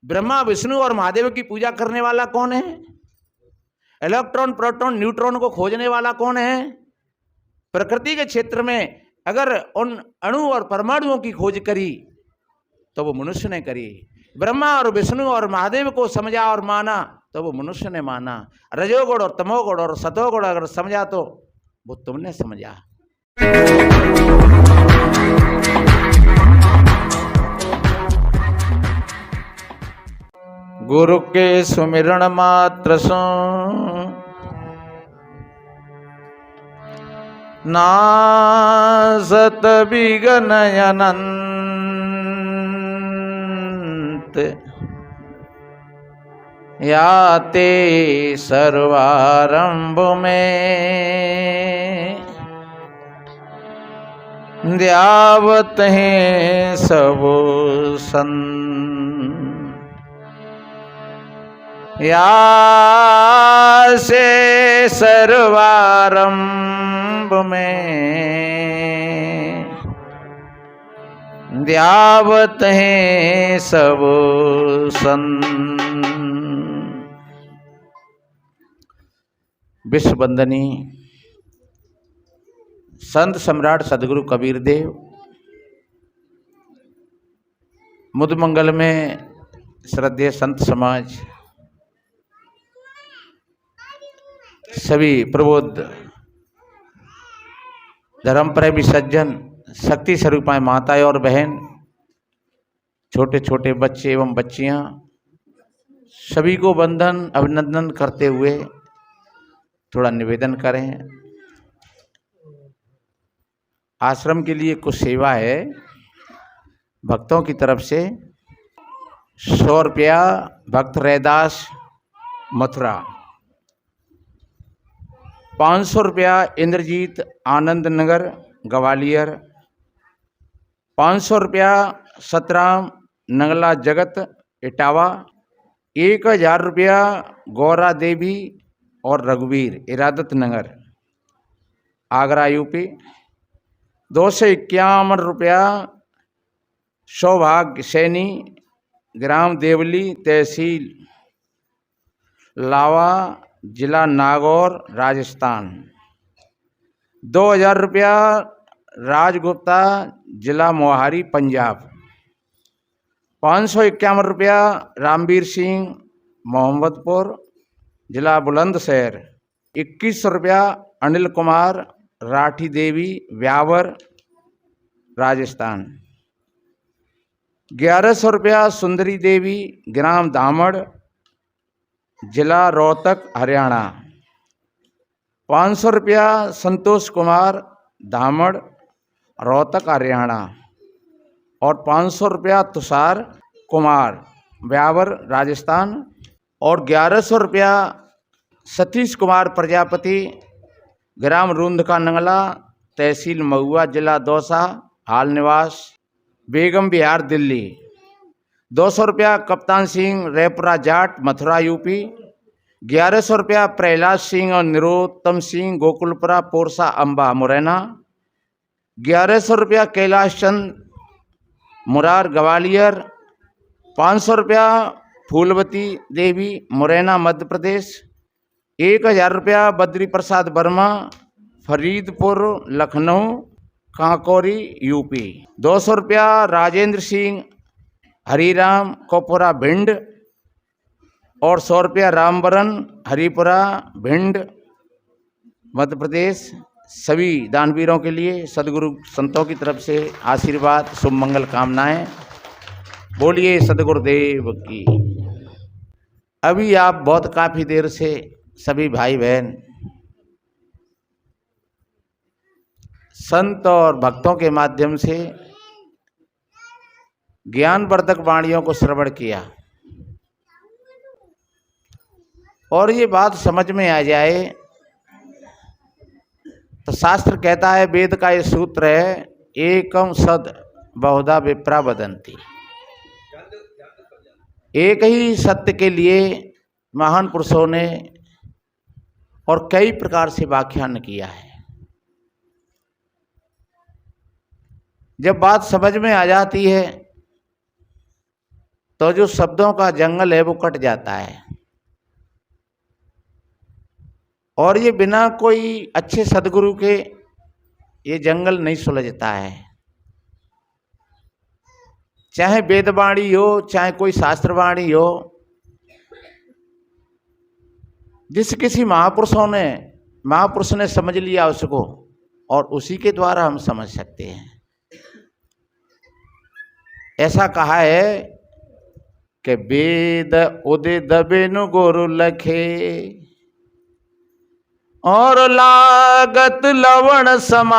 ब्रह्मा विष्णु और महादेव की पूजा करने वाला कौन है? इलेक्ट्रॉन प्रोटॉन न्यूट्रॉन को खोजने वाला कौन है? प्रकृति के क्षेत्र में अगर उन अणु और परमाणुओं की खोज करी तो वो मनुष्य ने करी। ब्रह्मा और विष्णु और महादेव को समझा और माना तो वो मनुष्य ने माना। रजोगुण और तमोगुण और सतोगुण अगर समझा तो वो तुमने समझा। गुरु के सुमिरण मात्र सो नासत विघ्न अनंत याते सर्वारंभ में ध्यावत हैं सब संत या से सर्वारंभ में ध्यावत हैं सब संत। विश्व वंदनी संत सम्राट सदगुरु कबीर देव मुदमंगल में श्रद्धेय संत समाज, सभी प्रबुद्ध धर्म प्रेमी सज्जन, शक्ति स्वरूपाएं माताएं और बहन, छोटे छोटे बच्चे एवं बच्चियां, सभी को वंदन अभिनंदन करते हुए थोड़ा निवेदन करें। आश्रम के लिए कुछ सेवा है भक्तों की तरफ से। 100 रुपया भक्त रैदास मथुरा, 500 रुपया इंद्रजीत आनंद नगर ग्वालियर, 500 रुपया सतराम नंगला जगत इटावा, 1000 रुपया गौरा देवी और रघुवीर इरादत नगर आगरा यूपी, 251 रुपया सौभाग्य सैनी ग्राम देवली तहसील लावा जिला नागौर राजस्थान, 2000 रुपया राजगुप्ता जिला मोहारी पंजाब, 551 रुपया रामवीर सिंह मोहम्मदपुर जिला बुलंदशहर, 2100 रुपया अनिल कुमार राठी देवी व्यावर राजस्थान, 1100 रुपया सुंदरी देवी ग्राम दामड़ जिला रोहतक हरियाणा, 500 रुपया संतोष कुमार धामड़ रोहतक हरियाणा और 500 रुपया तुषार कुमार ब्यावर राजस्थान और 1100 रुपया सतीश कुमार प्रजापति ग्राम रूंधका नंगला तहसील महुआ जिला दौसा हाल निवास बेगम बिहार दिल्ली, 200 रुपया कप्तान सिंह रेपरा जाट मथुरा यूपी, 1100 रुपया प्रहलाद सिंह और निरोत्तम सिंह गोकुलपुरा पोरसा अम्बा मुरैना, 1100 रुपया कैलाश चंद मुरार ग्वालियर, 500 रुपया फूलवती देवी मुरैना मध्य प्रदेश, 1000 रुपया बद्री प्रसाद वर्मा फरीदपुर लखनऊ कांकोरी यूपी, 200 रुपया राजेंद्र सिंह हरिराम कोपुरा भिंड और 100 रुपया रामबरन हरिपुरा भिंड मध्य प्रदेश। सभी दानवीरों के लिए सदगुरु संतों की तरफ से आशीर्वाद शुभ मंगल कामनाएं। बोलिए सदगुरुदेव की। अभी आप बहुत काफ़ी देर से सभी भाई बहन संत और भक्तों के माध्यम से ज्ञानवर्धक वाणियों को श्रवण किया और ये बात समझ में आ जाए तो शास्त्र कहता है, वेद का ये सूत्र है, एकम सद बहुधा विप्रा वदंती। एक ही सत्य के लिए महान पुरुषों ने और कई प्रकार से व्याख्यान किया है। जब बात समझ में आ जाती है तो जो शब्दों का जंगल है वो कट जाता है। और ये बिना कोई अच्छे सदगुरु के ये जंगल नहीं सुलझता है। चाहे वेदवाणी हो, चाहे कोई शास्त्रवाणी हो, जिस किसी महापुरुष ने समझ लिया उसको, और उसी के द्वारा हम समझ सकते हैं। ऐसा कहा है कि वेद उदित बिनु गुरु लखे, और लागत लवण समान,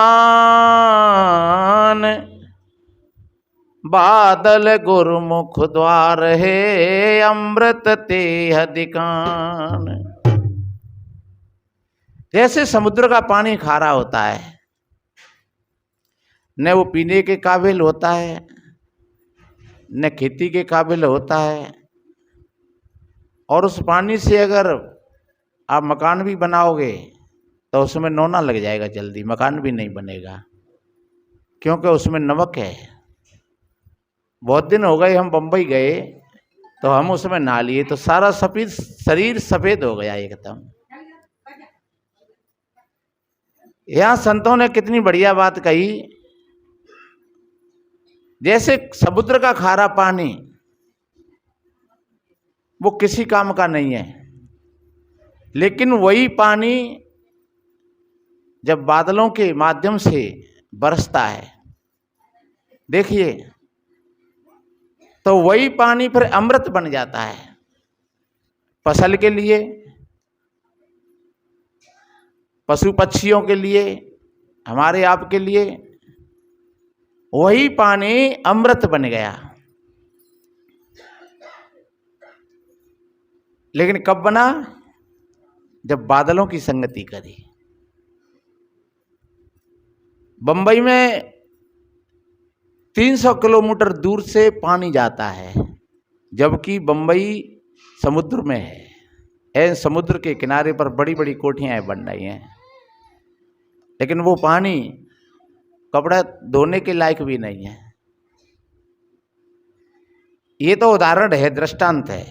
बादल गुरुमुख द्वार है, अमृत तेह दिकान। जैसे समुद्र का पानी खारा होता है, न वो पीने के काबिल होता है, न खेती के काबिल होता है, और उस पानी से अगर आप मकान भी बनाओगे तो उसमें नोना लग जाएगा, जल्दी मकान भी नहीं बनेगा, क्योंकि उसमें नमक है। बहुत दिन हो गए हम बम्बई गए तो हम उसमें नहा लिए तो सारा सफेद शरीर सफेद हो गया एकदम। यहाँ संतों ने कितनी बढ़िया बात कही, जैसे समुद्र का खारा पानी वो किसी काम का नहीं है, लेकिन वही पानी जब बादलों के माध्यम से बरसता है, देखिए, तो वही पानी फिर अमृत बन जाता है फसल के लिए, पशु पक्षियों के लिए, हमारे आपके लिए। वही पानी अमृत बन गया। लेकिन कब बना? जब बादलों की संगति करी। बंबई में 300 किलोमीटर दूर से पानी जाता है, जबकि बंबई समुद्र में है। समुद्र के किनारे पर बड़ी बड़ी कोठियां बन रही हैं, लेकिन वो पानी कपड़ा धोने के लायक भी नहीं है। ये तो उदाहरण है, दृष्टांत है।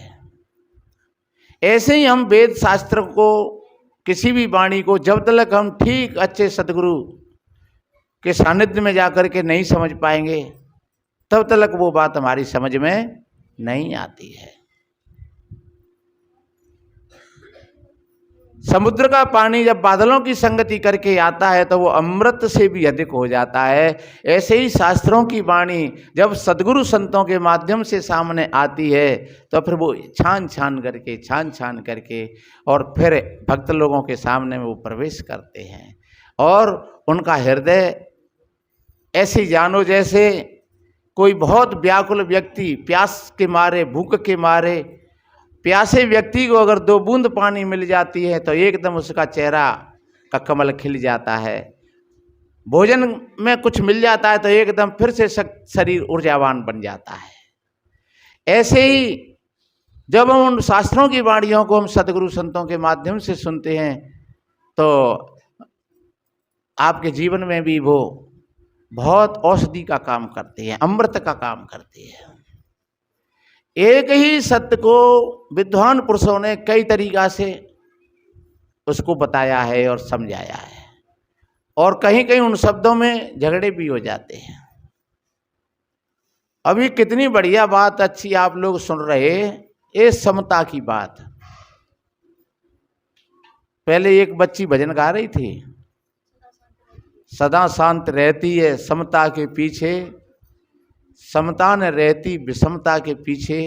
ऐसे ही हम वेद शास्त्र को, किसी भी वाणी को जब तक हम ठीक अच्छे सदगुरु के सानिध्य में जाकर के नहीं समझ पाएंगे, तब तक वो बात हमारी समझ में नहीं आती है। समुद्र का पानी जब बादलों की संगति करके आता है तो वो अमृत से भी अधिक हो जाता है। ऐसे ही शास्त्रों की वाणी जब सद्गुरु संतों के माध्यम से सामने आती है तो फिर वो छान छान करके और फिर भक्त लोगों के सामने में वो प्रवेश करते हैं। और उनका हृदय ऐसे जानो जैसे कोई बहुत व्याकुल व्यक्ति, प्यास के मारे, भूख के मारे, प्यासे व्यक्ति को अगर 2 बूंद पानी मिल जाती है तो एकदम उसका चेहरा का कमल खिल जाता है। भोजन में कुछ मिल जाता है तो एकदम फिर से शरीर ऊर्जावान बन जाता है। ऐसे ही जब हम उन शास्त्रों की वाणियों को हम सद्गुरु संतों के माध्यम से सुनते हैं तो आपके जीवन में भी वो बहुत औषधि का काम करते हैं, अमृत का काम करते हैं। एक ही सत्य को विद्वान पुरुषों ने कई तरीका से उसको बताया है और समझाया है, और कहीं कहीं उन शब्दों में झगड़े भी हो जाते हैं। अभी कितनी बढ़िया बात अच्छी आप लोग सुन रहे, ये समता की बात। पहले एक बच्ची भजन गा रही थी, सदा शांत रहती है समता के पीछे, समता न रहती विषमता के पीछे,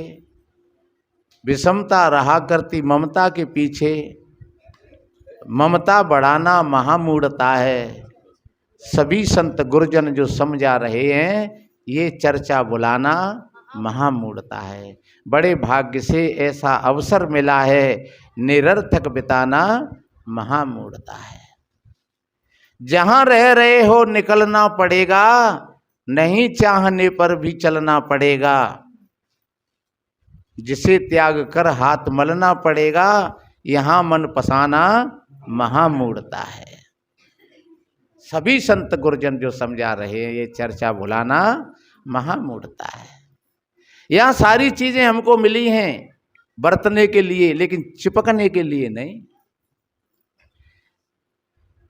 विषमता रहा करती ममता के पीछे, ममता बढ़ाना महामूढ़ता है। सभी संत गुरुजन जो समझा रहे हैं, ये चर्चा बुलाना महामूढ़ता है। बड़े भाग्य से ऐसा अवसर मिला है, निरर्थक बिताना महामूढ़ता है। जहां रह रहे हो निकलना पड़ेगा, नहीं चाहने पर भी चलना पड़ेगा। जिसे त्याग कर हाथ मलना पड़ेगा, यहां मन पसाना महामूढ़ता है। सभी संत गुरुजन जो समझा रहे हैं, ये चर्चा भुलाना महामूढ़ता है। यहां सारी चीजें हमको मिली हैं बरतने के लिए, लेकिन चिपकने के लिए नहीं।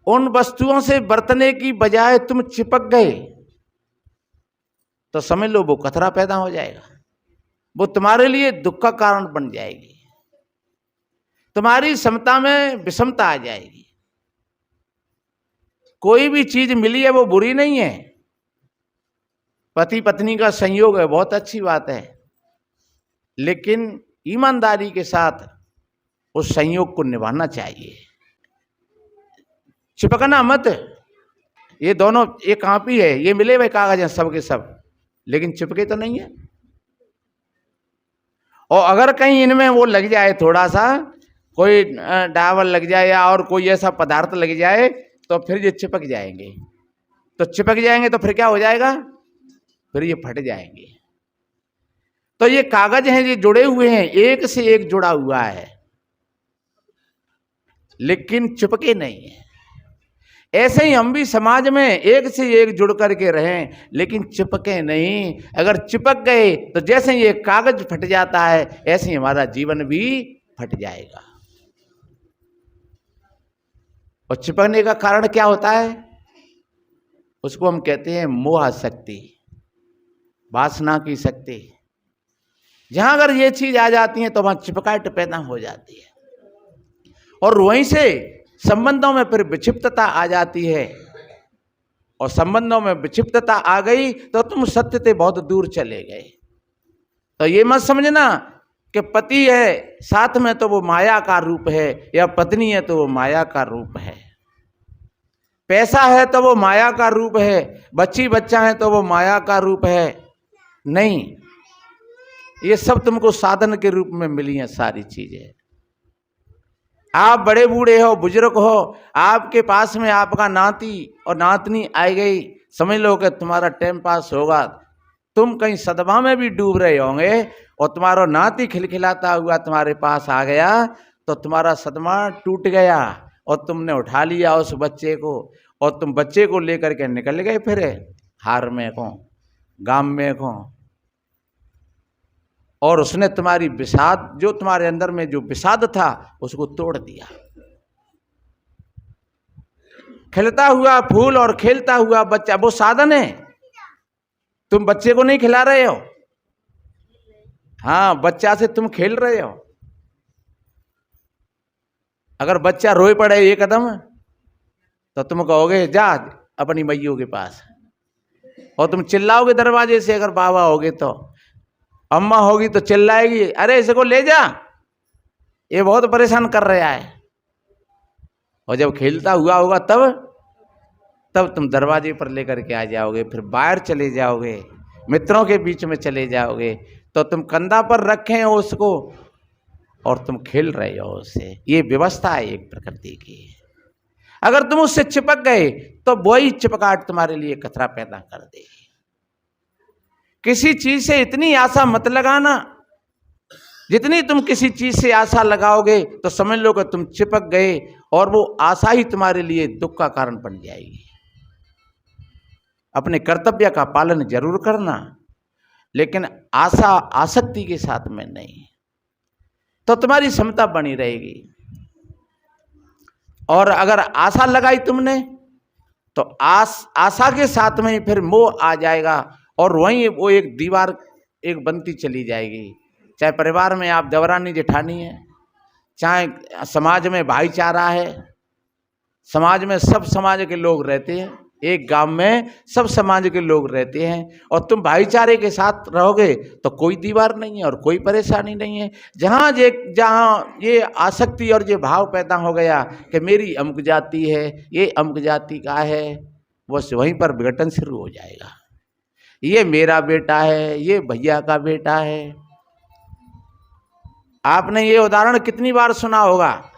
उन वस्तुओं से बरतने की बजाय तुम चिपक गए तो समझ लो वो खतरा पैदा हो जाएगा, वो तुम्हारे लिए दुख का कारण बन जाएगी, तुम्हारी समता में विषमता आ जाएगी। कोई भी चीज मिली है वो बुरी नहीं है, पति पत्नी का संयोग है, बहुत अच्छी बात है, लेकिन ईमानदारी के साथ उस संयोग को निभाना चाहिए। चिपकना मत। ये दोनों एक कॉपी है, ये मिले हुए कागज हैं सब के सब, लेकिन चिपके तो नहीं है। और अगर कहीं इनमें वो लग जाए, थोड़ा सा कोई डावल लग जाए या और कोई ऐसा पदार्थ लग जाए तो फिर ये चिपक जाएंगे। तो चिपक जाएंगे तो फिर क्या हो जाएगा, फिर ये फट जाएंगे। तो ये कागज हैं, ये जुड़े हुए हैं, एक से एक जुड़ा हुआ है, लेकिन चिपके नहीं है। ऐसे ही हम भी समाज में एक से एक जुड़ करके रहें, लेकिन चिपके नहीं। अगर चिपक गए तो जैसे ये कागज फट जाता है, ऐसे ही हमारा जीवन भी फट जाएगा। और चिपकने का कारण क्या होता है, उसको हम कहते हैं मोह शक्ति, वासना की शक्ति। जहां अगर ये चीज आ जाती है तो वहां चिपकाहट पैदा हो जाती है, और वहीं से संबंधों में फिर विक्षिप्तता आ जाती है। और संबंधों में विक्षिप्तता आ गई तो तुम सत्य से बहुत दूर चले गए। तो ये मत समझना कि पति है साथ में तो वो माया का रूप है, या पत्नी है तो वो माया का रूप है, पैसा है तो वो माया का रूप है, बच्ची बच्चा है तो वो माया का रूप है। नहीं, ये सब तुमको साधन के रूप में मिली हैं सारी चीजें। आप बड़े बूढ़े हो, बुजुर्ग हो, आपके पास में आपका नाती और नातनी आई गई, समझ लो कि तुम्हारा टाइम पास होगा। तुम कहीं सदमा में भी डूब रहे होंगे और तुम्हारा नाती खिलखिलाता हुआ तुम्हारे पास आ गया तो तुम्हारा सदमा टूट गया और तुमने उठा लिया उस बच्चे को, और तुम बच्चे को लेकर के निकल गए फिर हार में को, गांव में को, और उसने तुम्हारी विषाद, जो तुम्हारे अंदर में जो विषाद था उसको तोड़ दिया। खिलता हुआ फूल और खेलता हुआ बच्चा वो साधन है, तुम बच्चे को नहीं खिला रहे हो। हाँ, बच्चा से तुम खेल रहे हो। अगर बच्चा रोए पड़े एक कदम तो तुम कहोगे जा अपनी मैयों के पास, और तुम चिल्लाओगे दरवाजे से। अगर बाबा होगे तो, अम्मा होगी तो चिल्लाएगी, अरे इसको ले जा, ये बहुत परेशान कर रहा है। और जब खेलता हुआ होगा तब तुम दरवाजे पर लेकर के आ जाओगे, फिर बाहर चले जाओगे, मित्रों के बीच में चले जाओगे, तो तुम कंधा पर रखे हो उसको और तुम खेल रहे हो उससे। ये व्यवस्था है एक प्रकृति की। अगर तुम उससे चिपक गए तो वही चिपकाहट तुम्हारे लिए खतरा पैदा कर देगी। किसी चीज से इतनी आशा मत लगाना, जितनी तुम किसी चीज से आशा लगाओगे तो समझ लो कि तुम चिपक गए, और वो आशा ही तुम्हारे लिए दुख का कारण बन जाएगी। अपने कर्तव्य का पालन जरूर करना, लेकिन आशा आसक्ति के साथ में नहीं, तो तुम्हारी क्षमता बनी रहेगी। और अगर आशा लगाई तुमने तो आशा के साथ में ही फिर मोह आ जाएगा, और वहीं वो एक दीवार एक बनती चली जाएगी। चाहे परिवार में आप देवरानी जेठानी है, चाहे समाज में भाईचारा है, समाज में सब समाज के लोग रहते हैं, एक गांव में सब समाज के लोग रहते हैं, और तुम भाईचारे के साथ रहोगे तो कोई दीवार नहीं है और कोई परेशानी नहीं है। जहाँ ये आसक्ति और ये भाव पैदा हो गया कि मेरी अमुक जाति है, ये अमुक जाति का है, बस वहीं पर विघटन शुरू हो जाएगा। ये मेरा बेटा है, ये भैया का बेटा है। आपने ये उदाहरण कितनी बार सुना होगा,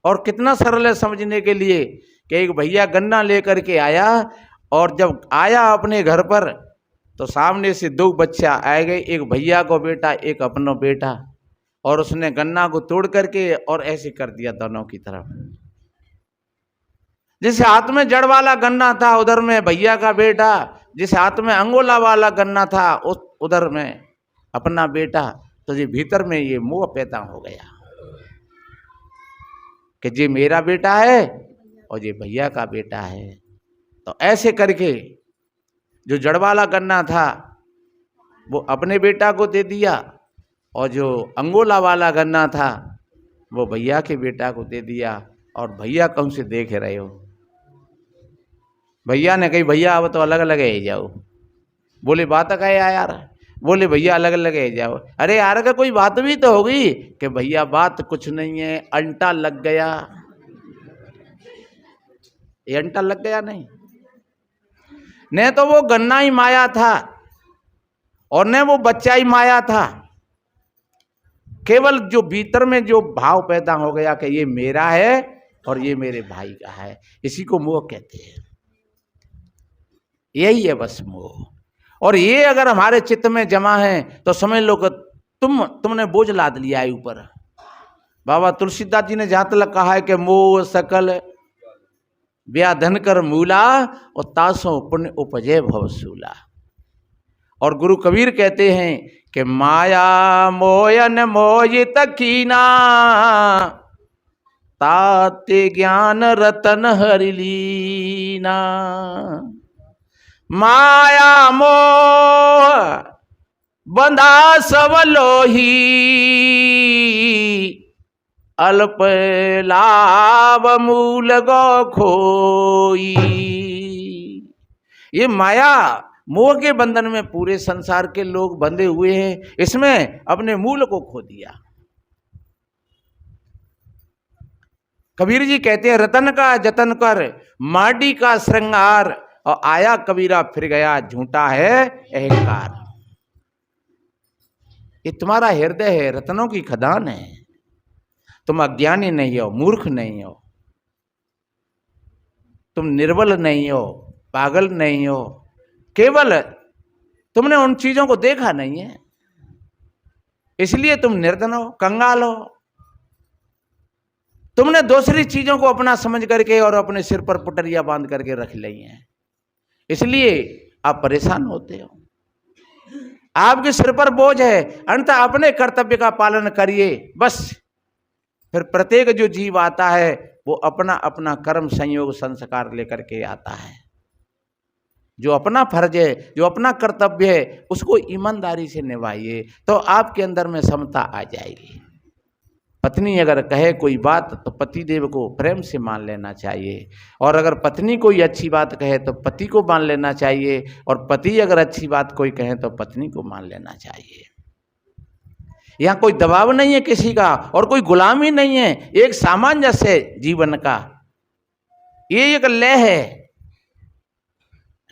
और कितना सरल है समझने के लिए कि एक भैया गन्ना लेकर के आया, और जब आया अपने घर पर तो सामने से दो बच्चा आ गए, एक भैया को बेटा, एक अपना बेटा, और उसने गन्ना को तोड़ करके और ऐसे कर दिया दोनों की तरफ। जिस हाथ में जड़ वाला गन्ना था उधर में भैया का बेटा, जिस हाथ में अंगोला वाला गन्ना था उधर में अपना बेटा, तो ये भीतर में ये मोह पैदा हो गया कि ये मेरा बेटा है और ये भैया का बेटा है। तो ऐसे करके जो जड़ वाला गन्ना था वो अपने बेटा को दे दिया, और जो अंगोला वाला गन्ना था वो भैया के बेटा को दे दिया। और भैया कौन से देख रहे हो, भैया ने कही भैया अब तो अलग अलग है जाओ। बोले बात का यार, बोले भैया अलग अलग है जाओ। अरे यार का कोई बात भी तो होगी कि भैया बात कुछ नहीं है, अंटा लग गया। ये अंटा लग गया नहीं तो वो गन्ना ही माया था और न वो बच्चा ही माया था। केवल जो भीतर में जो भाव पैदा हो गया कि ये मेरा है और ये मेरे भाई का है, इसी को मोह कहते हैं। यही है बस मोह। और ये अगर हमारे चित्त में जमा है तो समझ लो कि तुमने बोझ लाद लिया है ऊपर। बाबा तुलसीदास जी ने जहां तक कहा है कि मोह सकल व्याधन कर मूला और तासों पुण्य उपजय भवसूला। और गुरु कबीर कहते हैं कि माया मोयन मोहित कीना ताते ज्ञान रतन हरिलीना। माया मोह बंधा सब लोही अल्प लाभ मूल गो खोई। ये माया मोह के बंधन में पूरे संसार के लोग बंधे हुए हैं, इसमें अपने मूल को खो दिया। कबीर जी कहते हैं रतन का जतन कर माटी का श्रृंगार, और आया कबीरा फिर गया झूठा है अहंकार। ये तुम्हारा हृदय है, रत्नों की खदान है। तुम अज्ञानी नहीं हो, मूर्ख नहीं हो, तुम निर्बल नहीं हो, पागल नहीं हो, केवल तुमने उन चीजों को देखा नहीं है, इसलिए तुम निर्धन हो, कंगाल हो। तुमने दूसरी चीजों को अपना समझ करके और अपने सिर पर पुटरिया बांध करके रख ली हैं, इसलिए आप परेशान होते हो। आपके सिर पर बोझ है, अंततः अपने कर्तव्य का पालन करिए बस। फिर प्रत्येक जो जीव आता है वो अपना अपना कर्म संयोग संस्कार लेकर के आता है। जो अपना फर्ज है, जो अपना कर्तव्य है, उसको ईमानदारी से निभाइए तो आपके अंदर में समता आ जाएगी। पत्नी अगर कहे कोई बात तो पति देव को प्रेम से मान लेना चाहिए, और अगर पत्नी कोई अच्छी बात कहे तो पति को मान लेना चाहिए, और पति अगर अच्छी बात कोई कहे तो पत्नी को मान लेना चाहिए। यहाँ कोई दबाव नहीं है किसी का और कोई गुलामी नहीं है, एक सामंजस्य है जीवन का। ये एक लय है।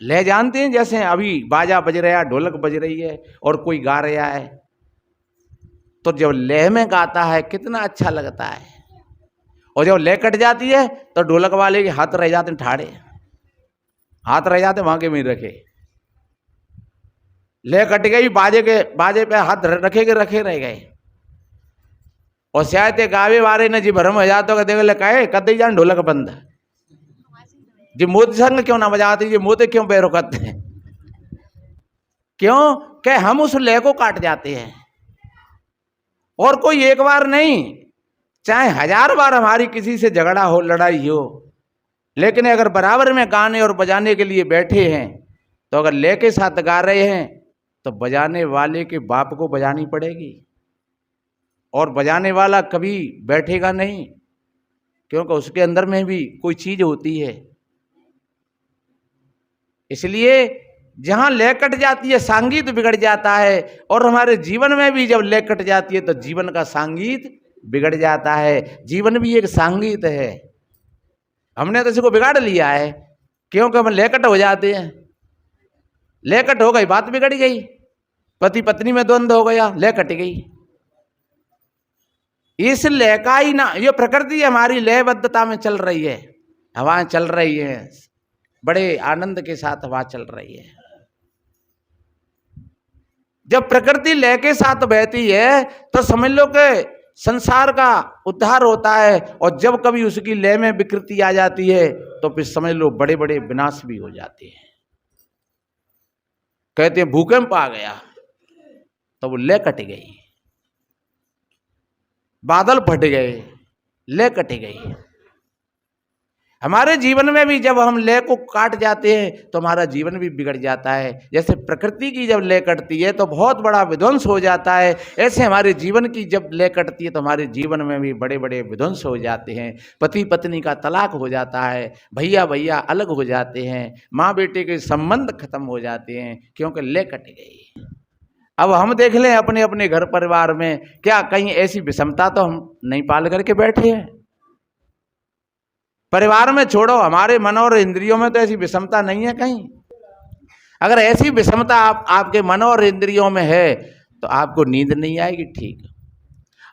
लय जानते हैं, जैसे अभी बाजा बज रहा है, ढोलक बज रही है और कोई गा रहा है, तो जब लय में गाता है कितना अच्छा लगता है, और जब लय कट जाती है तो ढोलक वाले के हाथ रह जाते हैं ठाड़े, हाथ रह जाते वहां के में रखे। लय कट गई, बाजे पे हाथ रखे के रखे रह गए, और शायद गावे वाले ने जी भरम हो जाते हो देख ले कहे कद जान ढोलक बंद जी मोत संग क्यों ना बजाते, जी मोते क्यों पैरों करते हैं, क्यों कि हम उस लय को काट जाते हैं। और कोई एक बार नहीं, चाहे 1000 बार हमारी किसी से झगड़ा हो, लड़ाई हो, लेकिन अगर बराबर में गाने और बजाने के लिए बैठे हैं तो अगर लय के साथ गा रहे हैं तो बजाने वाले के बाप को बजानी पड़ेगी, और बजाने वाला कभी बैठेगा नहीं, क्योंकि उसके अंदर में भी कोई चीज होती है। इसलिए जहां लय कट जाती है सांगीत बिगड़ जाता है, और हमारे जीवन में भी जब लय कट जाती है तो जीवन का सांगीत बिगड़ जाता है। जीवन भी एक सांगीत है, हमने तो इसको बिगाड़ लिया है, क्योंकि हम लय कट हो जाते हैं। लय कट हो गई बात बिगड़ गई, पति पत्नी में द्वंद्व हो गया, लय कट गई। इस लय का ही ना, ये प्रकृति हमारी लयबद्धता में चल रही है, हवाएं चल रही है, बड़े आनंद के साथ हवा चल रही है। जब प्रकृति लय के साथ बहती है तो समझ लो कि संसार का उद्धार होता है, और जब कभी उसकी लय में विकृति आ जाती है तो फिर समझ लो बड़े बड़े विनाश भी हो जाते हैं। कहते हैं भूकंप आ गया, तो वो ले कट गई, बादल फट गए, ले कट गई। हमारे जीवन में भी जब हम ले को काट जाते हैं तो हमारा जीवन भी बिगड़ जाता है। जैसे प्रकृति की जब ले कटती है तो बहुत बड़ा विध्वंस हो जाता है, ऐसे हमारे जीवन की जब ले कटती है तो हमारे जीवन में भी बड़े बड़े विध्वंस हो जाते हैं। पति पत्नी का तलाक हो जाता है, भैया भैया अलग हो जाते हैं, माँ बेटे के संबंध खत्म हो जाते हैं, क्योंकि ले कट गई। अब हम देख लें अपने अपने घर परिवार में, क्या कहीं ऐसी विषमता तो हम नहीं पाल करके बैठे हैं? परिवार में छोड़ो, हमारे मन और इंद्रियों में तो ऐसी विषमता नहीं है कहीं। अगर ऐसी विषमता आपके मन और इंद्रियों में है तो आपको नींद नहीं आएगी, ठीक,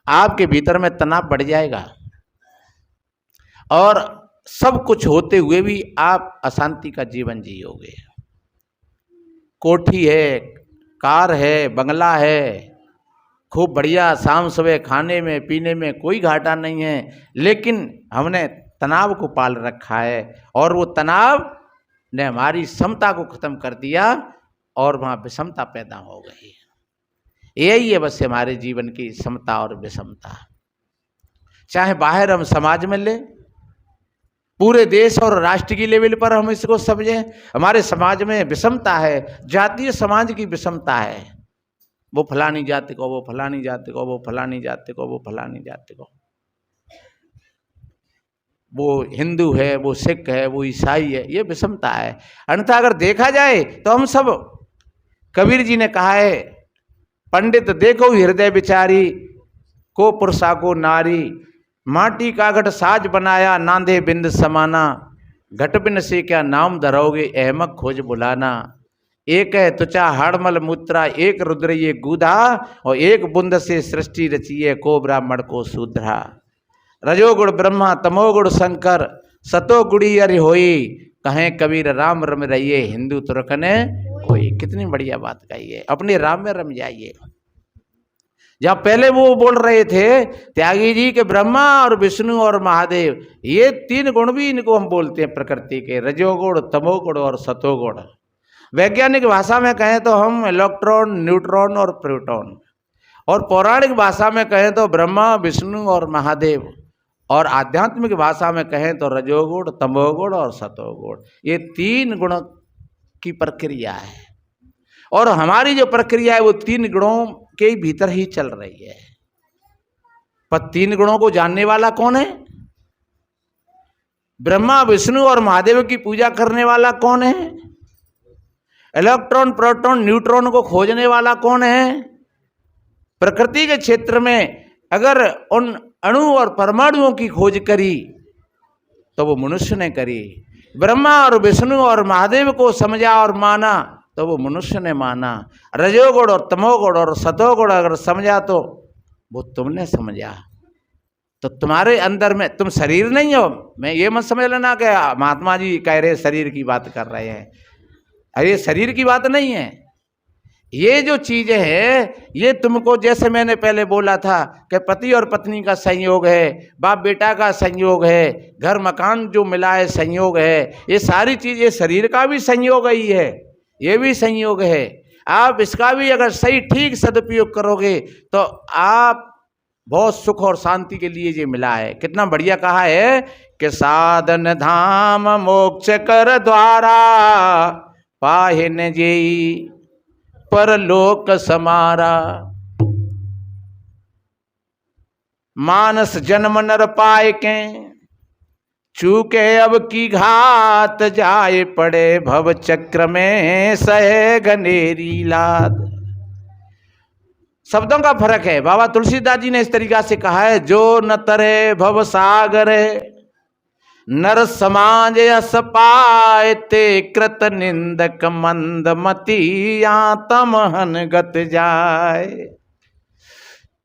आपके भीतर में तनाव बढ़ जाएगा और सब कुछ होते हुए भी आप अशांति का जीवन जियोगे। कोठी है, कार है, बंगला है, खूब बढ़िया, शाम सुबह खाने में पीने में कोई घाटा नहीं है, लेकिन हमने तनाव को पाल रखा है और वो तनाव ने हमारी समता को खत्म कर दिया और वहाँ विषमता पैदा हो गई। यही है बस हमारे जीवन की समता और विषमता। चाहे बाहर हम समाज में ले, पूरे देश और राष्ट्र की लेवल पर हम इसको समझें, हमारे समाज में विषमता है, जातीय समाज की विषमता है। वो फलानी जाति को, वो फलानी जाति को, वो फलानी जाति को, वो फलानी जाति को, वो हिंदू है, वो सिख है, वो ईसाई है, ये विषमता है। अन्यथा अगर देखा जाए तो हम सब, कबीर जी ने कहा है, पंडित देखो हृदय विचारी, को पुरुषा को नारी, माटी का घट साज बनाया, नांदे बिंद समाना, घट बिन से क्या नाम धरोगे, अहमक खोज बुलाना। एक है तुचा हड़मल मूत्रा, एक रुद्र ये गूधा, और एक बुंद से सृष्टि रचिए, को ब्राह्मण को शूद्रा। रजोगुण ब्रह्मा तमोगुण शंकर, सतोगुणी अरि होई, कहें कबीर राम रम रहिए, हिंदू तुर्क ने कोई। कितनी बढ़िया बात कही है, अपने राम में रम जाइए। जब पहले वो बोल रहे थे त्यागी जी के ब्रह्मा और विष्णु और महादेव, ये तीन गुण भी इनको हम बोलते हैं प्रकृति के, रजोगुण तमोगुण और सतोगुण। वैज्ञानिक भाषा में कहें तो हम इलेक्ट्रॉन, न्यूट्रॉन और प्रोटॉन, और पौराणिक भाषा में कहें तो ब्रह्मा विष्णु और महादेव, और आध्यात्मिक भाषा में कहें तो रजोगुण तमोगुण और सतोगुण। ये तीन गुणों की प्रक्रिया है और हमारी जो प्रक्रिया है वो तीन गुणों के भीतर ही चल रही है। पर तीन गुणों को जानने वाला कौन है? ब्रह्मा विष्णु और महादेव की पूजा करने वाला कौन है? इलेक्ट्रॉन प्रोटॉन न्यूट्रॉन को खोजने वाला कौन है? प्रकृति के क्षेत्र में अगर उन अणु और परमाणुओं की खोज करी तो वो मनुष्य ने करी। ब्रह्मा और विष्णु और महादेव को समझा और माना तो वो मनुष्य ने माना। रजोगुण और तमोगुण और सतोगुण अगर समझा तो वो तुमने समझा। तो तुम्हारे अंदर में, तुम शरीर नहीं हो। मैं ये मत समझ लेना कि महात्मा जी कह रहे शरीर की बात कर रहे हैं, अरे शरीर की बात नहीं है। ये जो चीजें है ये तुमको, जैसे मैंने पहले बोला था कि पति और पत्नी का संयोग है, बाप बेटा का संयोग है, घर मकान जो मिला है संयोग है, ये सारी चीजें शरीर का भी संयोग ही है, ये भी संयोग है। आप इसका भी अगर सही ठीक सदुपयोग करोगे तो आप बहुत सुख और शांति के लिए ये मिला है। कितना बढ़िया कहा है कि साधन धाम मोक्ष कर द्वारा, पाहे न जेई परलोक समारा। मानस जन्म नर पाए के, चूके अब की घात, जाए पड़े भव चक्र में सहे घनेरी लाद। शब्दों का फर्क है। बाबा तुलसीदास जी ने इस तरीका से कहा है, जो न तरे भव सागर, नर समाज यस पाए, ते कृत निंदक मंद मती, आत्म हन गत जाए।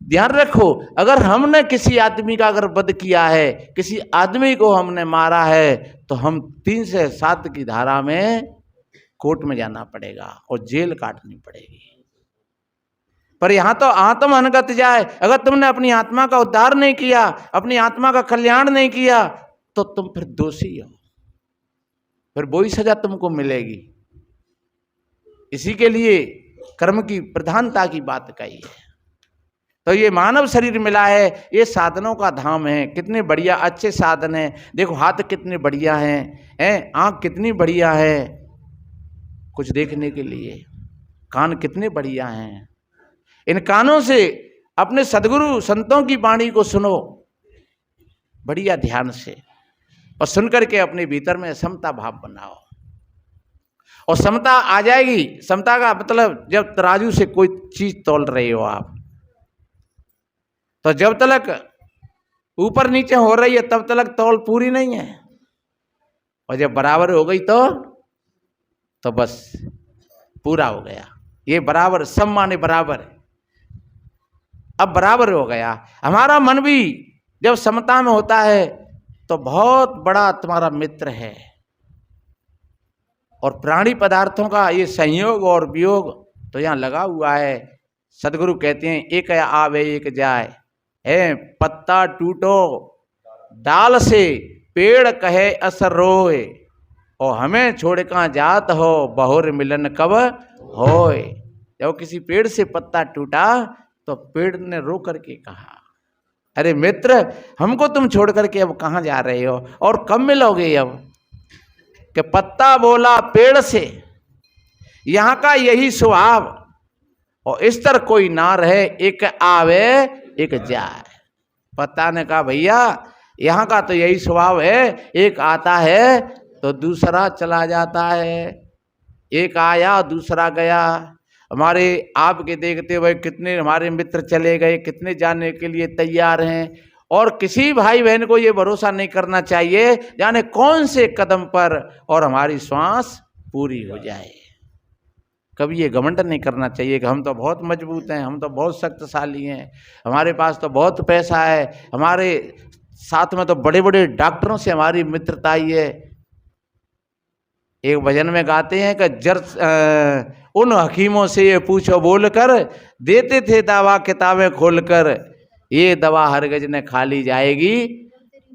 ध्यान रखो, अगर हमने किसी आदमी का अगर वध किया है, किसी आदमी को हमने मारा है, तो हम 3 से 7 की धारा में कोर्ट में जाना पड़ेगा और जेल काटनी पड़ेगी। पर यहां तो आत्म हनगत जाए। अगर तुमने अपनी आत्मा का उद्धार नहीं किया, अपनी आत्मा का कल्याण नहीं किया, तो तुम फिर दोषी हो, फिर वही सजा तुमको मिलेगी। इसी के लिए कर्म की प्रधानता की बात कही है। तो ये मानव शरीर मिला है, ये साधनों का धाम है। कितने बढ़िया अच्छे साधन हैं। देखो हाथ कितने बढ़िया हैं, आँख कितनी बढ़िया है कुछ देखने के लिए, कान कितने बढ़िया हैं। इन कानों से अपने सद्गुरु संतों की वाणी को सुनो बढ़िया ध्यान से, और सुन करके अपने भीतर में समता भाव बनाओ, और समता आ जाएगी। समता का मतलब जब तराजू से कोई चीज तौल रहे हो आप, तो जब तक ऊपर नीचे हो रही है तब तक तौल पूरी नहीं है, और जब बराबर हो गई तो बस पूरा हो गया। ये बराबर, सब माने बराबर, अब बराबर हो गया। हमारा मन भी जब समता में होता है तो बहुत बड़ा तुम्हारा मित्र है। और प्राणी पदार्थों का ये संयोग और वियोग तो यहाँ लगा हुआ है। सदगुरु कहते हैं एक आवे एक जाए, है पत्ता टूटो डाल से पेड़ कहे असर रोए, और हमें छोड़ कहाँ जात हो बहुर मिलन कब होए। जब किसी पेड़ से पत्ता टूटा तो पेड़ ने रो करके कहा, अरे मित्र हमको तुम छोड़ करके अब कहाँ जा रहे हो और कब मिलोगे। अब कि पत्ता बोला पेड़ से, यहाँ का यही स्वभाव, और इस तरह कोई ना रहे एक आवे एक जाए। पत्ता ने कहा भैया यहाँ का तो यही स्वभाव है, एक आता है तो दूसरा चला जाता है, एक आया दूसरा गया। हमारे आपके देखते हुए कितने हमारे मित्र चले गए, कितने जाने के लिए तैयार हैं। और किसी भाई बहन को ये भरोसा नहीं करना चाहिए जाने कौन से कदम पर और हमारी श्वास पूरी हो जाए। कभी ये घमंड नहीं करना चाहिए कि हम तो बहुत मजबूत हैं, हम तो बहुत शक्तिशाली हैं, हमारे पास तो बहुत पैसा है, हमारे साथ में तो बड़े बड़े डॉक्टरों से हमारी मित्रता ही है। एक भजन में गाते हैं कि उन हकीमों से ये पूछो बोलकर, देते थे दवा किताबें खोलकर, ये दवा हरगिज न खाली जाएगी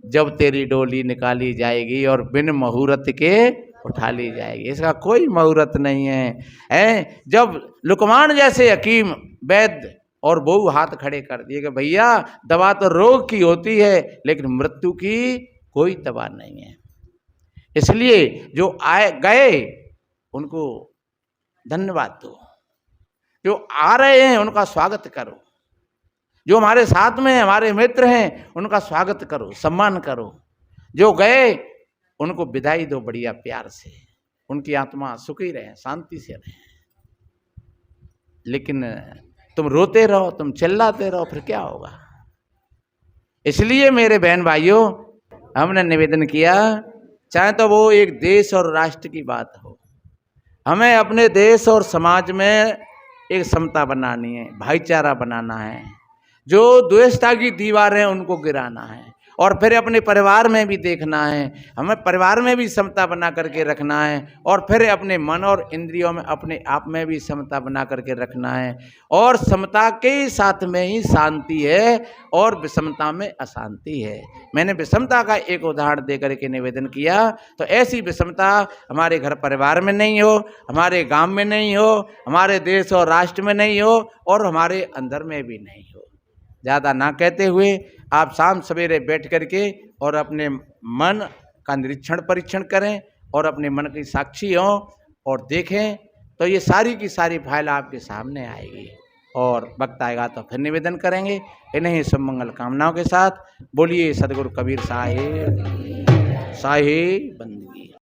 जब तेरी डोली निकाली जाएगी, और बिन मुहूर्त के उठा ली जाएगी। इसका कोई मुहूर्त नहीं है। जब लुकमान जैसे हकीम वैद्य और बहु हाथ खड़े कर दिए कि भैया दवा तो रोग की होती है लेकिन मृत्यु की कोई दवा नहीं है। इसलिए जो आए गए उनको धन्यवाद दो, जो आ रहे हैं उनका स्वागत करो, जो हमारे साथ में हमारे मित्र हैं उनका स्वागत करो, सम्मान करो, जो गए उनको विदाई दो बढ़िया प्यार से, उनकी आत्मा सुखी रहे, शांति से रहे। लेकिन तुम रोते रहो, तुम चिल्लाते रहो, फिर क्या होगा। इसलिए मेरे बहन भाइयों हमने निवेदन किया, चाहे तो वो एक देश और राष्ट्र की बात हो, हमें अपने देश और समाज में एक समता बनानी है, भाईचारा बनाना है। जो द्वेषता की दीवारें हैं उनको गिराना है, और फिर अपने परिवार में भी देखना है, हमें परिवार में भी समता बना करके रखना है, और फिर अपने मन और इंद्रियों में अपने आप में भी समता बना करके रखना है। और समता के साथ में ही शांति है और विषमता में अशांति है। मैंने विषमता का एक उदाहरण दे करके निवेदन किया, तो ऐसी विषमता हमारे घर परिवार में नहीं हो, हमारे गांव में नहीं हो, हमारे देश और राष्ट्र में नहीं हो, और हमारे अंदर में भी नहीं हो। ज़्यादा ना कहते हुए आप शाम सवेरे बैठ करके और अपने मन का निरीक्षण परीक्षण करें और अपने मन की साक्षी हों और देखें, तो ये सारी की सारी फाइल आपके सामने आएगी। और वक्त आएगा तो फिर निवेदन करेंगे। इन्हीं शुभ मंगल कामनाओं के साथ बोलिए सदगुरु कबीर साहिब बंदगी।